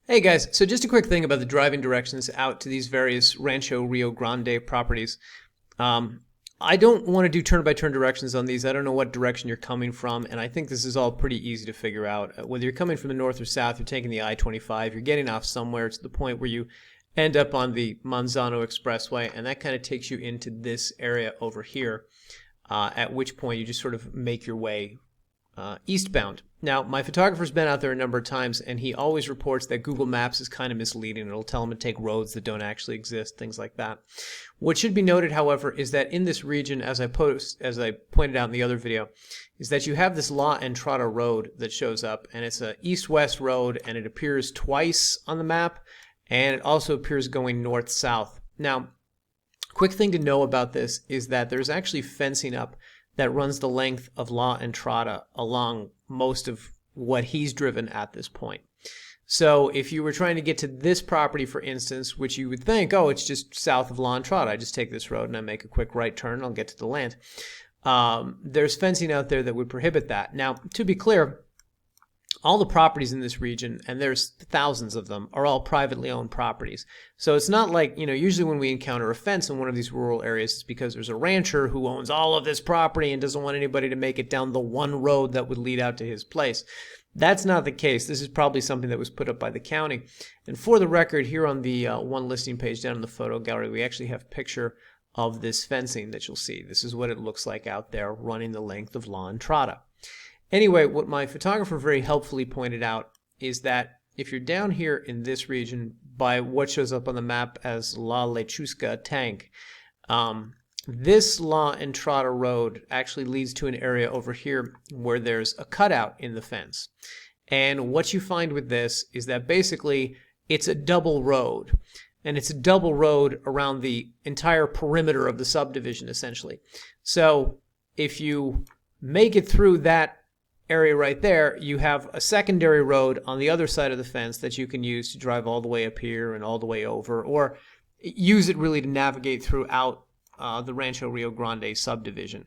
Hey guys, so just a quick thing about the driving directions out to these various Rancho Rio Grande properties. Um, I don't want to do turn-by-turn directions on these. I don't know what direction you're coming from, and I think this is all pretty easy to figure out. Whether you're coming from the north or south, you're taking the I-25, you're getting off somewhere to the point where you end up on the Manzano Expressway, and that kind of takes you into this area over here, at which point you just sort of make your way eastbound. Now, my photographer's been out there a number of times, and he always reports that Google Maps is kind of misleading. It'll tell him to take roads that don't actually exist, things like that. What should be noted, however, is that in this region, as I pointed out in the other video, is that you have this La Entrada road that shows up, and it's a east-west road, and it appears twice on the map, and it also appears going north-south. Now, quick thing to know about this is that there's actually fencing up that runs the length of La Entrada along most of what he's driven at this point. So if you were trying to get to this property, for instance, which you would think, oh, it's just south of La Entrada, I just take this road and I make a quick right turn and I'll get to the land. There's fencing out there that would prohibit that. Now, to be clear, all the properties in this region, and there's thousands of them, are all privately owned properties. So it's not like, usually when we encounter a fence in one of these rural areas, it's because there's a rancher who owns all of this property and doesn't want anybody to make it down the one road that would lead out to his place. That's not the case. This is probably something that was put up by the county. And for the record, here on the one listing page down in the photo gallery, we actually have a picture of this fencing that you'll see. This is what it looks like out there running the length of La Entrada. Anyway, what my photographer very helpfully pointed out is that if you're down here in this region by what shows up on the map as La Lechuska Tank, this La Entrada road actually leads to an area over here where there's a cutout in the fence. And what you find with this is that basically it's a double road. And it's a double road around the entire perimeter of the subdivision, essentially. So if you make it through that area right there, you have a secondary road on the other side of the fence that you can use to drive all the way up here and all the way over, or use it really to navigate throughout the Rancho Rio Grande subdivision.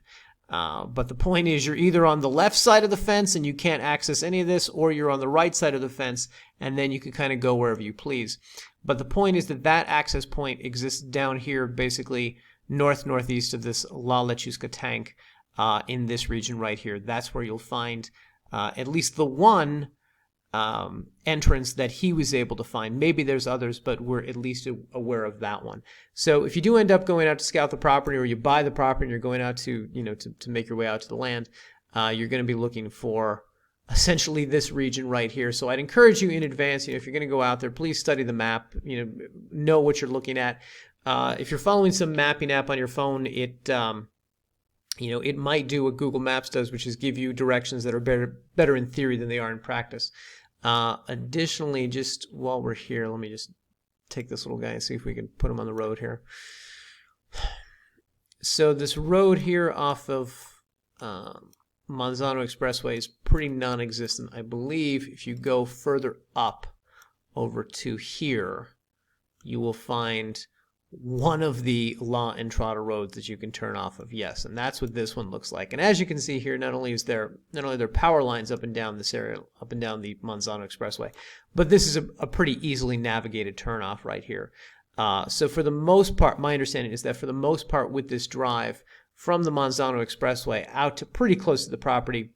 But the point is, you're either on the left side of the fence and you can't access any of this, or you're on the right side of the fence and then you can kind of go wherever you please. But the point is that that access point exists down here, basically northeast of this La Lechuska Tank. In this region right here. That's where you'll find at least the one entrance that he was able to find. Maybe there's others, but we're at least aware of that one. So if you do end up going out to scout the property, or you buy the property and you're going out to, to make your way out to the land, you're going to be looking for essentially this region right here. So I'd encourage you in advance, if you're going to go out there, please study the map, know what you're looking at. If you're following some mapping app on your phone, it might do what Google Maps does, which is give you directions that are better in theory than they are in practice. Additionally, just while we're here, let me just take this little guy and see if we can put him on the road here. So this road here off of Manzano Expressway is pretty non-existent. I believe if you go further up over to here, you will find one of the La Entrada roads that you can turn off of. Yes, and that's what this one looks like. And as you can see here, not only are there power lines up and down this area, up and down the Manzano Expressway, but this is a pretty easily navigated turnoff right here. So for the most part, my understanding is that for the most part with this drive from the Manzano Expressway out to pretty close to the property,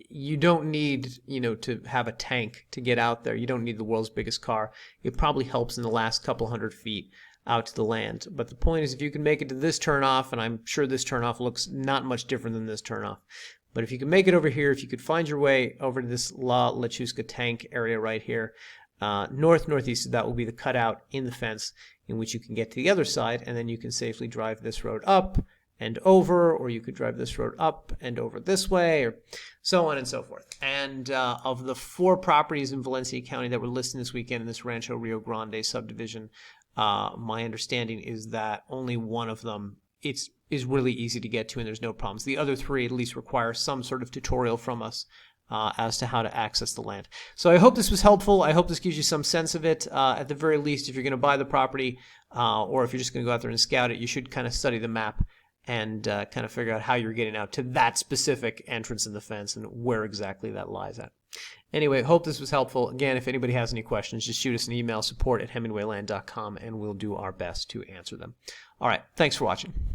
you don't need, to have a tank to get out there. You don't need the world's biggest car. It probably helps in the last couple hundred feet out to the land. But the point is, if you can make it to this turnoff, and I'm sure this turnoff looks not much different than this turnoff, but if you can make it over here, if you could find your way over to this La Lechuska Tank area right here, northeast of that will be the cutout in the fence in which you can get to the other side, and then you can safely drive this road up and over, or you could drive this road up and over this way, or so on and so forth. And of the 4 properties in Valencia County that were listed this weekend in this Rancho Rio Grande subdivision, my understanding is that only one of them is really easy to get to and there's no problems. The other 3 at least require some sort of tutorial from us as to how to access the land. So I hope this was helpful. I hope this gives you some sense of it. At the very least, if you're going to buy the property, or if you're just going to go out there and scout it, you should kind of study the map and kind of figure out how you're getting out to that specific entrance in the fence and where exactly that lies at. Anyway, hope this was helpful. Again, if anybody has any questions, just shoot us an email, support@hemingwayland.com, and we'll do our best to answer them. All right, thanks for watching.